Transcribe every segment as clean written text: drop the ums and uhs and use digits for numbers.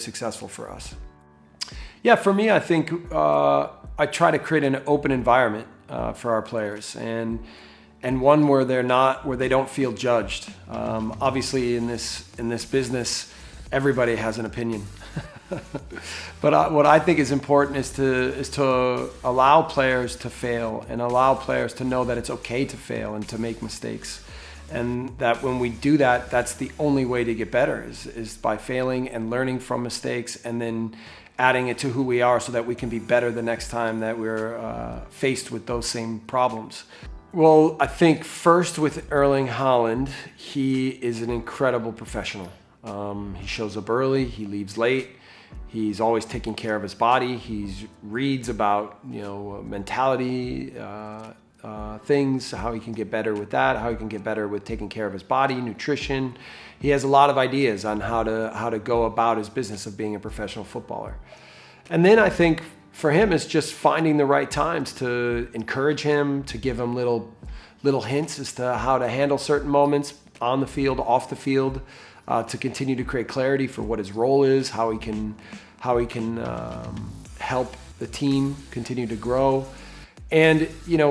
successful for us. Yeah, for me, I think I try to create an open environment for our players, and one where they don't feel judged. Obviously, in this business, everybody has an opinion. But what I think is important is to allow players to fail and allow players to know that it's okay to fail and to make mistakes. And that when we do that, that's the only way to get better is by failing and learning from mistakes and then adding it to who we are so that we can be better the next time that we're faced with those same problems. Well, I think first with Erling Haaland, he is an incredible professional. He shows up early, he leaves late. He's always taking care of his body. He reads about, mentality, things, how he can get better with that, how he can get better with taking care of his body, nutrition. He has a lot of ideas on how to go about his business of being a professional footballer. And then I think for him, it's just finding the right times to encourage him, to give him little hints as to how to handle certain moments on the field, off the field, to continue to create clarity for what his role is, how he can help the team continue to grow. And,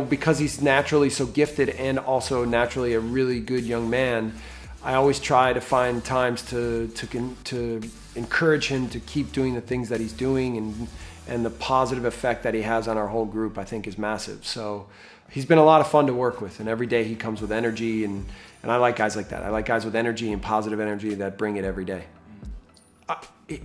because he's naturally so gifted and also naturally a really good young man, I always try to find times to encourage him to keep doing the things that he's doing, and the positive effect that he has on our whole group, I think, is massive. So he's been a lot of fun to work with, and every day he comes with energy, and I like guys like that. I like guys with energy and positive energy that bring it every day.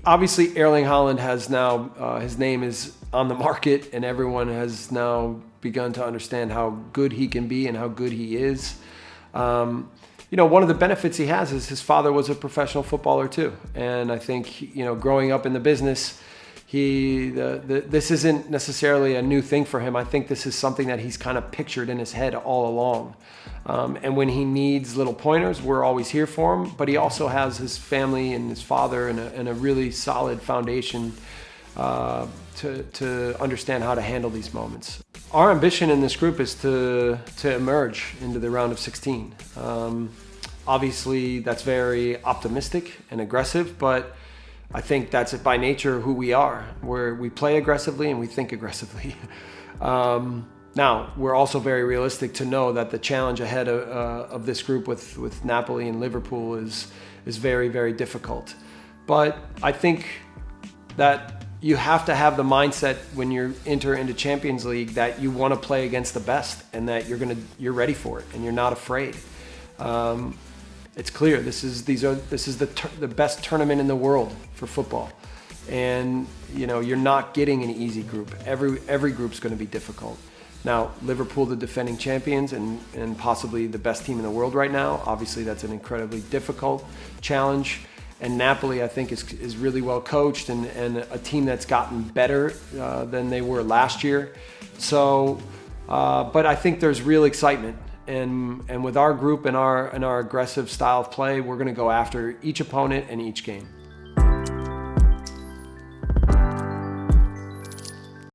Obviously, Erling Haaland has now, his name is on the market, and everyone has now begun to understand how good he can be and how good he is. One of the benefits he has is his father was a professional footballer too. And I think, growing up in the business, this isn't necessarily a new thing for him. I think this is something that he's kind of pictured in his head all along. And when he needs little pointers, we're always here for him. But he also has his family and his father and a really solid foundation to understand how to handle these moments. Our ambition in this group is to emerge into the round of 16. Obviously, that's very optimistic and aggressive, but I think that's by nature who we are, where we play aggressively and we think aggressively. Now, we're also very realistic to know that the challenge ahead of this group with Napoli and Liverpool is very, very difficult. But I think that you have to have the mindset when you enter into Champions League that you want to play against the best and that you're ready for it and you're not afraid. It's clear this is the best tournament in the world for football, and you're not getting an easy group. Every group's going to be difficult. Now, Liverpool, the defending champions and possibly the best team in the world right now. Obviously, that's an incredibly difficult challenge. And Napoli, I think, is really well coached and a team that's gotten better than they were last year. So, but I think there's real excitement. And with our group and our aggressive style of play, we're going to go after each opponent and each game.